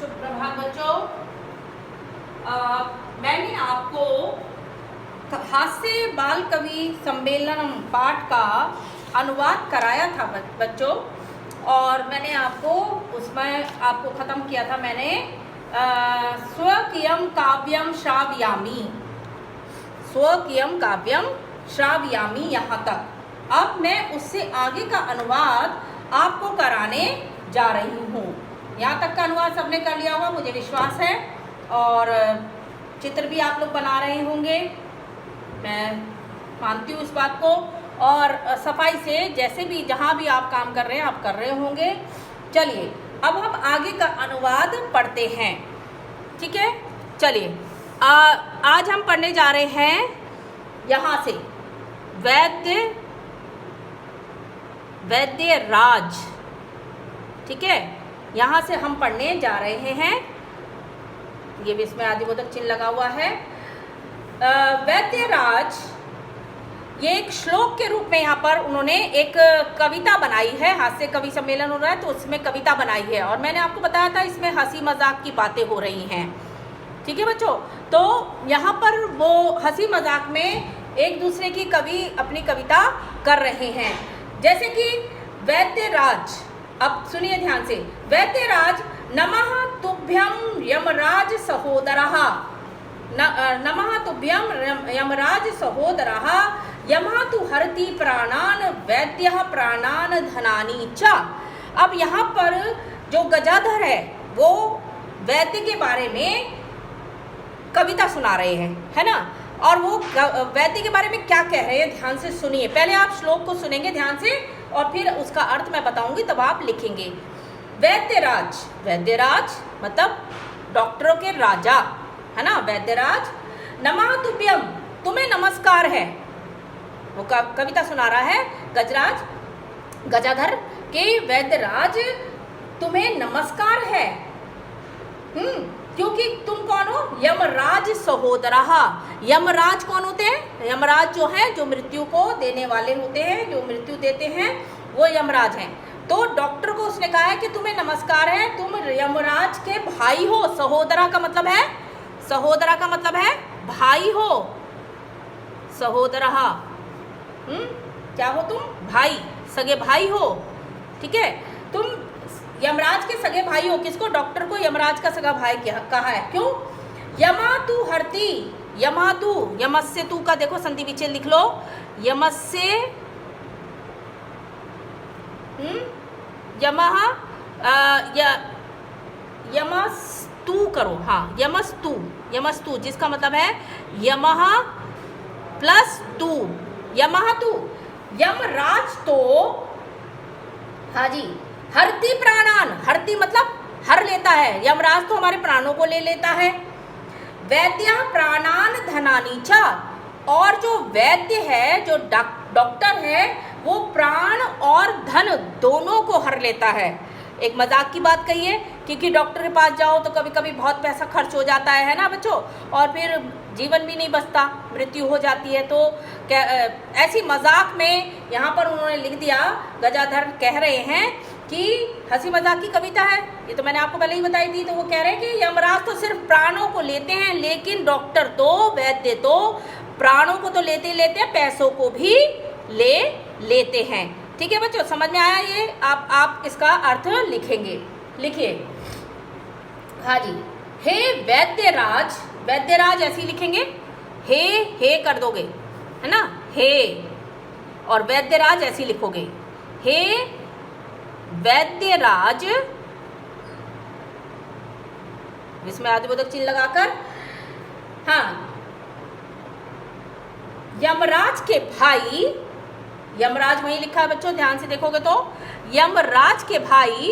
सुप्रभात बच्चों। मैंने आपको हास्य बाल कवि सम्मेलनम पाठ का अनुवाद कराया था बच्चों, और मैंने आपको उसमें आपको ख़त्म किया था। मैंने स्वकीयम काव्यम श्रावयामी, स्वकीयम काव्यम श्रावयामी यहाँ तक। अब मैं उससे आगे का अनुवाद आपको कराने जा रही हूँ। यहाँ तक का अनुवाद सबने कर लिया होगा मुझे विश्वास है, और चित्र भी आप लोग बना रहे होंगे, मैं मानती हूँ इस बात को। और सफाई से जैसे भी जहाँ भी आप काम कर रहे हैं आप कर रहे होंगे। चलिए अब हम आगे का अनुवाद पढ़ते हैं, ठीक है। चलिए आज हम पढ़ने जा रहे हैं यहाँ से वैद्यराज, ठीक है। यहाँ से हम पढ़ने जा रहे हैं। ये भी इसमें आदिबोधक चिन्ह लगा हुआ है। वैद्यराज ये एक श्लोक के रूप में यहाँ पर उन्होंने एक कविता बनाई है। हास्य कवि सम्मेलन हो रहा है तो उसमें कविता बनाई है, और मैंने आपको बताया था इसमें हंसी मजाक की बातें हो रही हैं, ठीक है बच्चों। तो यहाँ पर वो हंसी मजाक में एक दूसरे की कवि अपनी कविता कर रहे हैं। जैसे कि वैद्यराज, अब सुनिए ध्यान से। वैद्यराज नमः तुभ्यं यमराज सहोदरः, नमः तुभ्यं यमराज सहोदरः, यमः तु हरति प्राणान वैद्यः प्राणान धनानि च। अब यहाँ पर जो गजाधर है वो वैद्य के बारे में कविता सुना रहे हैं, है ना। और वो वैद्य के बारे में क्या कह रहे हैं ध्यान से सुनिए। पहले आप श्लोक को सुनेंगे ध्यान से और फिर उसका अर्थ मैं बताऊंगी, तब आप लिखेंगे। वैद्यराज, वैद्यराज मतलब डॉक्टरों के राजा, है ना। वैद्यराज नमः तुभ्यम, तुम्हें नमस्कार है। वो कविता सुना रहा है गजाधर के वैद्यराज तुम्हें नमस्कार है। क्योंकि तुम कौन हो? यमराज सहोदरः। यमराज कौन होते हैं? यमराज जो है जो मृत्यु को देने वाले होते हैं, जो मृत्यु देते हैं वो यमराज हैं। तो डॉक्टर को उसने कहा है कि तुम्हें नमस्कार है, तुम यमराज के भाई हो। सहोदरा का मतलब है, सहोदरा का मतलब है भाई हो। सहोदरः क्या हो तुम? भाई, सगे भाई हो, ठीक है। तुम यमराज के सगे भाई हो। किसको? डॉक्टर को यमराज का सगा भाई कहा है। क्यों? यमा तू हरती, यमा तू, यमस्य तू का देखो संधि विच्छेद लिख लो। यमस्य यमः यमस्तु करो, हाँ यमस्तु, यमस्तु जिसका मतलब है यमः प्लस तू, यमः तू। यमराज तो, हाँ जी, हरति प्राणान, हरति मतलब हर लेता है। यमराज तो हमारे प्राणों को ले लेता है। वैद्य प्राणान धनानि च, और जो वैद्य है, जो डॉक्टर है, वो प्राण और धन दोनों को हर लेता है। एक मजाक की बात कही है, क्योंकि डॉक्टर के पास जाओ तो कभी कभी बहुत पैसा खर्च हो जाता है ना बच्चों, और फिर जीवन भी नहीं बचता, मृत्यु हो जाती है। तो ऐसी मजाक में यहाँ पर उन्होंने लिख दिया, गजाधर कह रहे हैं कि हंसी मजाक की कविता है। ये तो मैंने आपको पहले ही बताई थी। तो वो कह रहे हैं कि यमराज तो सिर्फ प्राणों को लेते हैं, लेकिन डॉक्टर तो, वैद्य तो प्राणों को तो लेते ही लेते हैं, पैसों को भी ले लेते हैं। ठीक है बच्चों, समझ में आया ये? आप इसका अर्थ लिखेंगे, लिखिए। हाँ जी, हे वैद्यराज, वैद्यराज ऐसे ही लिखेंगे, हे कर दोगे, है ना, हे। और वैद्यराज ऐसे ही लिखोगे, हे वैद्यराज, इसमें आदिबोधक चिन्ह लगाकर। हाँ, यमराज के भाई, यमराज वहीं लिखा है बच्चों, ध्यान से देखोगे तो यमराज के भाई,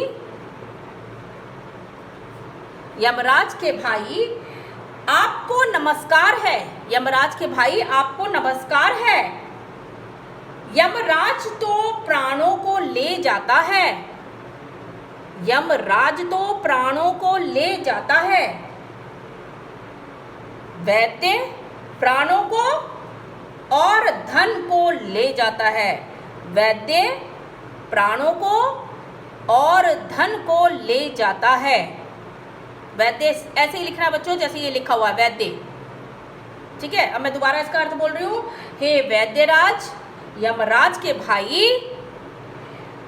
यमराज के भाई आपको नमस्कार है। यमराज के भाई आपको नमस्कार है। यमराज तो प्राणों को ले जाता है, यमराज तो प्राणों को ले जाता है। वैद्य प्राणों को और धन को ले जाता है। वैद्य प्राणों को और धन को ले जाता है। वैद्य ऐसे ही लिखना है बच्चों जैसे ये लिखा हुआ है वैद्य। ठीक है, अब मैं दोबारा इसका अर्थ बोल रही हूँ। हे वैद्यराज, यमराज के भाई,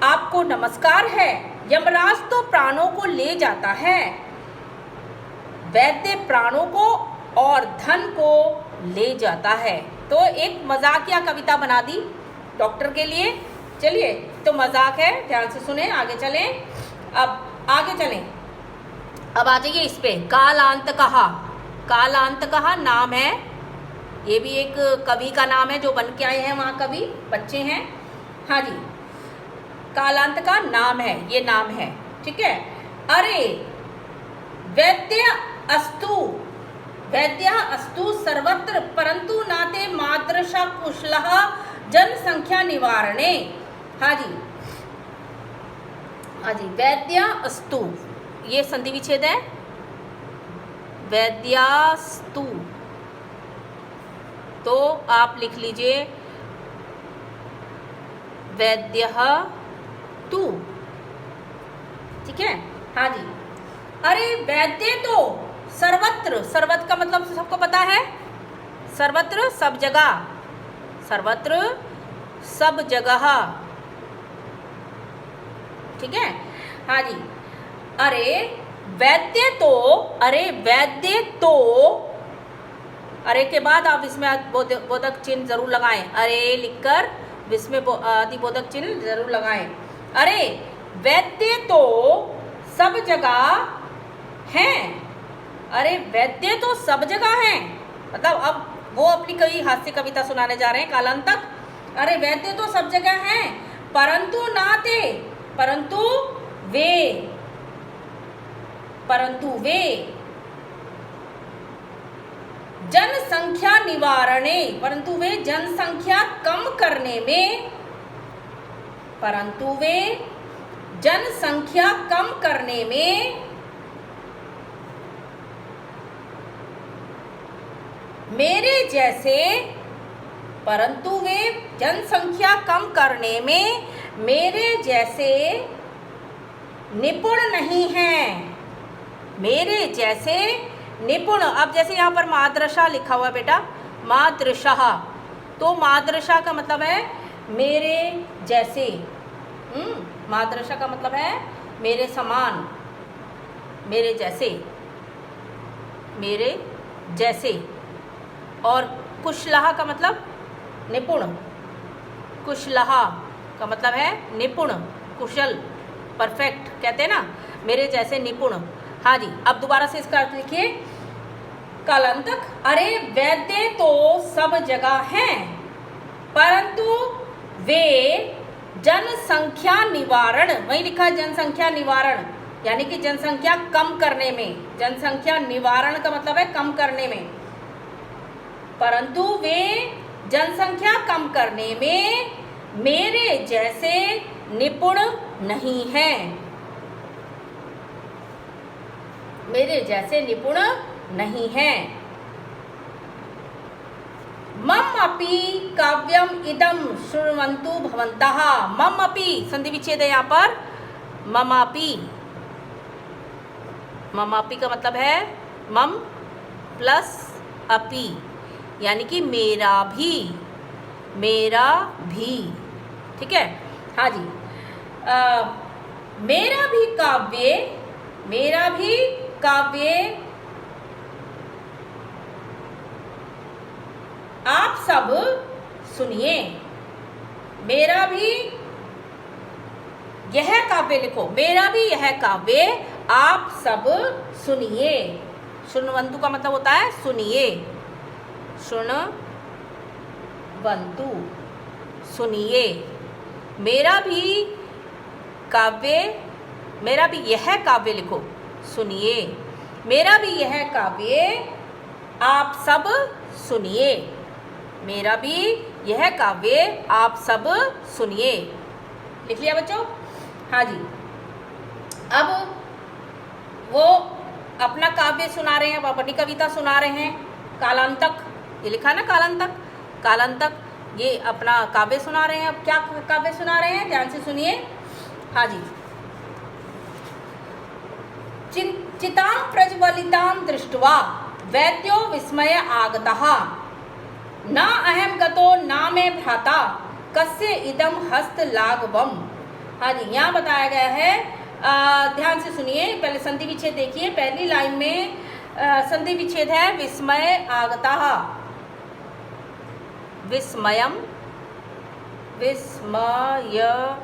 आपको नमस्कार है। यमराज तो प्राणों को ले जाता है, वैद्य प्राणों को और धन को ले जाता है। तो एक मजाकिया कविता बना दी डॉक्टर के लिए। चलिए, तो मजाक है, ध्यान से सुने, आगे चलें। अब आगे चलें, अब आ जाइए इस पे। कालांत कहा, कालांत कहा नाम है, ये भी एक कवि का नाम है जो बन के आए हैं वहाँ, कवि बच्चे हैं। हाँ जी, कालांत का नाम है, ये नाम है। ठीक है। अरे वैद्य अस्तु, वैद्य अस्तु सर्वत्र, परंतु नाते मादृशा कुशलः जनसंख्या निवारणे। हाँ जी, हाँ जी, वैद्य अस्तु, ये संधि विच्छेद है, वैद्यास्तु। तो आप लिख लीजिए वैद्यः तु। ठीक है। हाँ जी, अरे वैद्य तो सर्वत्र, सर्वत्र का मतलब सबको पता है, सर्वत्र सब जगह, सर्वत्र सब जगह। ठीक है। हाँ जी, अरे वैद्य तो, अरे वैद्य तो, अरे के बाद आप इसमें बोधक चिन्ह जरूर लगाएं, अरे लिखकर इसमें बोधक चिन्ह जरूर लगाएं। अरे वैद्य तो सब जगह हैं, अरे वैद्य तो सब जगह हैं, मतलब अब वो अपनी कई हास्य कविता सुनाने जा रहे हैं कालांतक। अरे वैद्य तो सब जगह हैं, परंतु नाते, परंतु वे, परंतु वे जनसंख्या निवारणे, परंतु वे जनसंख्या कम करने में, परंतु वे जनसंख्या कम करने में मेरे जैसे, परंतु वे जनसंख्या कम करने में मेरे जैसे निपुण नहीं हैं, मेरे जैसे निपुण। अब जैसे यहाँ पर मादृशा लिखा हुआ बेटा, मादृशा, तो मादृशा का मतलब है मेरे जैसे। मादृशा का मतलब है मेरे समान, मेरे जैसे, मेरे जैसे। और कुशलहा का मतलब निपुण, कुशलहा का मतलब है निपुण, कुशल, परफेक्ट कहते हैं ना, मेरे जैसे निपुण। हाँ जी, अब दोबारा से इसका अर्थ लिखिए कालांतक। अरे वैद्य तो सब जगह हैं, परंतु वे जनसंख्या निवारण, वही लिखा है जनसंख्या निवारण, यानी कि जनसंख्या कम करने में, जनसंख्या निवारण का मतलब है कम करने में, परंतु वे जनसंख्या कम करने में मेरे जैसे निपुण नहीं हैं, मेरे जैसे निपुण नहीं हैं। मम अपि काव्यम इदम शृण्वन्तु भवन्तः। मम अपि संधि विच्छेद है यहाँ पर, ममापि, ममापि का मतलब है मम प्लस अपि, यानी कि मेरा भी, मेरा भी। ठीक है। हाँ जी, मेरा भी काव्य, मेरा भी काव्य आप सब सुनिए, मेरा भी यह काव्य लिखो, मेरा भी यह काव्य आप सब सुनिए। शृण्वन्तु का मतलब होता है सुनिए, शृण्वन्तु सुनिए। मेरा भी काव्य, मेरा भी यह काव्य लिखो, सुनिए, मेरा भी यह काव्य आप सब सुनिए, मेरा भी यह काव्य आप सब सुनिए। लिख लिया बच्चों? हाँ जी, अब वो अपना काव्य सुना रहे हैं, अब अपनी कविता सुना रहे हैं। कालांतक, ये लिखा ना कालांतक, कालांतक, ये अपना काव्य सुना रहे हैं। अब क्या काव्य सुना रहे हैं, ध्यान से सुनिए। हाँ जी, चितां प्रज्वलितां दृष्ट्वा वैद्यो विस्मय आगतः न अहम गतो न मे भ्राता कस्य इदम हस्तलाघवम। हाँ जी, यहाँ बताया गया है, ध्यान से सुनिए, पहले संधि विच्छेद देखिए। पहली लाइन में संधि विच्छेद है विस्मय आगतः, विस्मयम विस्मयमागतः,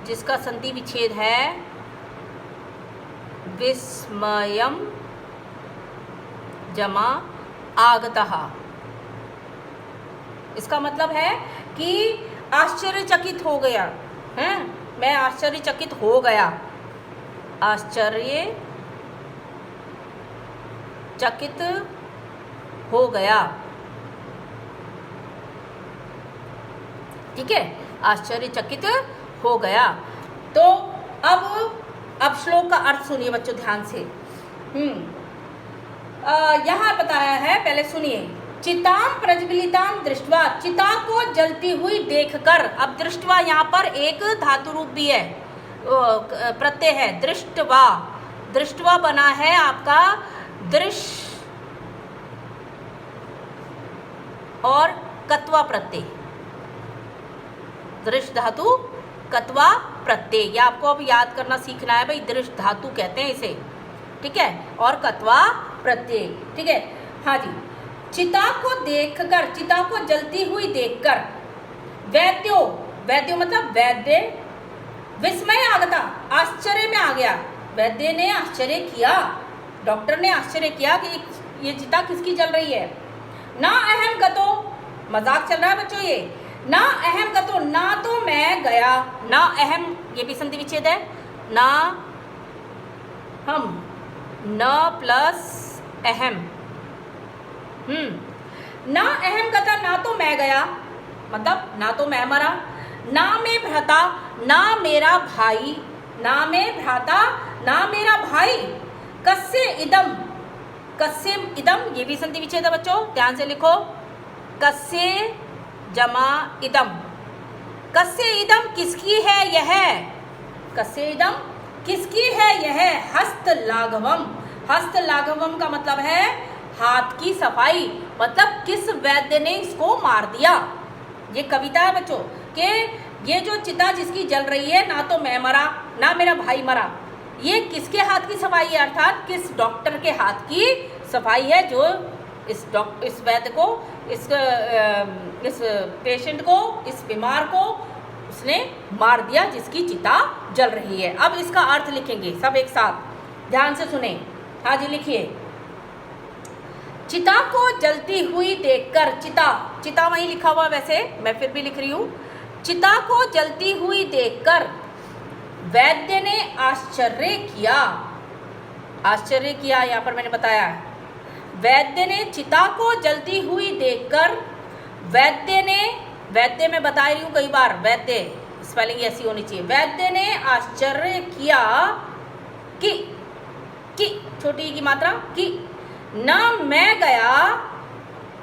जिसका संधि विच्छेद है विस्मयम जमा आगतः। इसका मतलब है कि आश्चर्यचकित हो गया है, मैं आश्चर्यचकित हो गया, आश्चर्यचकित हो गया, ठीक है, आश्चर्यचकित हो गया। तो अब श्लोक का अर्थ सुनिए बच्चों ध्यान से। यहाँ बताया है, पहले सुनिए, चितां प्रज्वलितां दृष्ट्वा, चिता को जलती हुई देखकर। अब दृष्ट्वा यहाँ पर एक धातु रूप भी है, प्रत्यय है, दृष्ट्वा, दृष्ट्वा बना है आपका दृश्य और कत्वा प्रत्यय, दृश्य धातु कत्वा प्रत्यय, ये आपको अब याद करना सीखना है भाई, दृश्य धातु कहते हैं इसे, ठीक है, और कत्वा प्रत्यय, ठीक है। हाँ जी, चिता को देखकर, चिता को जलती हुई देखकर, वैद्यो, वैद्यो मतलब वैद्य, विस्मय आगता, आश्चर्य में आ गया, वैद्य ने आश्चर्य किया, डॉक्टर ने आश्चर्य किया कि ये चिता किसकी जल रही है। ना अहम गतो, मजाक चल रहा है बच्चों ये, ना अहम गतो, ना तो मैं गया, ना अहम, ये भी संधि विच्छेद है, ना हम, न प्लस अहम, ना अहम गता, ना तो मैं गया, मतलब ना तो मैं मरा, ना मैं भ्राता, ना मेरा भाई, ना मैं भ्राता, ना मेरा भाई, कस्य इदम, कस्य इदम, ये भी संधि विच्छेद है बच्चों, ध्यान से लिखो, कस्य जमा इदम, कस्य इदम किसकी है यह, कस्य इदम किसकी है यह, हस्तलाघवम, हस्तलाघवम का मतलब है हाथ की सफाई, मतलब किस वैद्य ने इसको मार दिया। ये कविता है बच्चों कि ये जो चिता जिसकी जल रही है, ना तो मैं मरा ना मेरा भाई मरा, ये किसके हाथ की सफाई है, अर्थात किस डॉक्टर के हाथ की सफाई है जो इस वैद्य को, इस पेशेंट को, इस बीमार को उसने मार दिया, जिसकी चिता जल रही है। अब इसका अर्थ लिखेंगे सब एक साथ, ध्यान से सुने। हाँ जी, लिखिए, चिता को जलती हुई देखकर, चिता, चिता वहीं लिखा हुआ, वैसे मैं फिर भी लिख रही हूँ, चिता को जलती हुई देखकर वैद्य ने आश्चर्य किया, आश्चर्य किया, यहाँ पर मैंने बताया, वैद्य ने चिता को जलती हुई देखकर, वैद्य ने, वैद्य में बता रही हूँ कई बार, वैद्य स्पेलिंग ऐसी होनी चाहिए, वैद्य ने आश्चर्य किया कि छोटी की मात्रा, कि ना मैं गया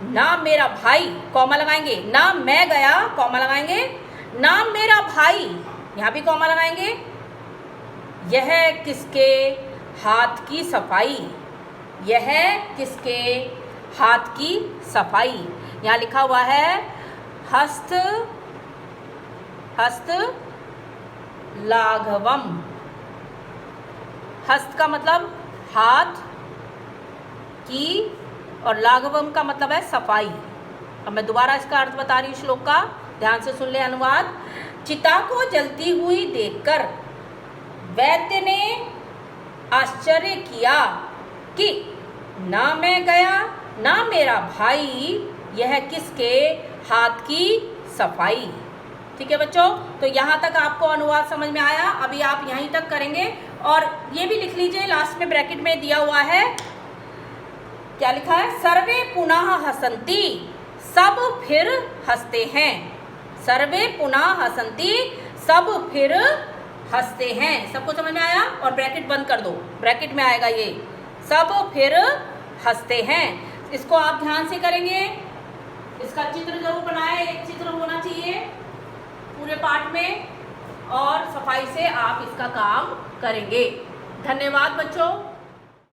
ना मेरा भाई, कॉमा लगाएंगे, ना मैं गया कॉमा लगाएंगे, ना मेरा भाई, यहाँ भी कॉमा लगाएंगे, यह किसके हाथ की सफाई, यह किसके हाथ की सफाई, यहाँ लिखा हुआ है हस्त, हस्त लाघवम, हस्त का मतलब हाथ की और लाघवम का मतलब है सफाई। अब मैं दोबारा इसका अर्थ बता रही हूँ श्लोक का, ध्यान से सुन ले अनुवाद। चिता को जलती हुई देखकर वैद्य ने आश्चर्य किया कि ना मैं गया ना मेरा भाई, यह किसके हाथ की सफाई। ठीक है बच्चों, तो यहाँ तक आपको अनुवाद समझ में आया। अभी आप यहीं तक करेंगे और ये भी लिख लीजिए, लास्ट में ब्रैकेट में दिया हुआ है, क्या लिखा है, सर्वे पुनः हसंती, सब फिर हंसते हैं, सर्वे पुनः हसंती, सब फिर हंसते हैं। सबको समझ में आया? और ब्रैकेट बंद कर दो, ब्रैकेट में आएगा ये, सब फिर हंसते हैं। इसको आप ध्यान से करेंगे, इसका चित्र जरूर बनाए, एक चित्र होना चाहिए पूरे पाठ में, और सफाई से आप इसका काम करेंगे। धन्यवाद बच्चों।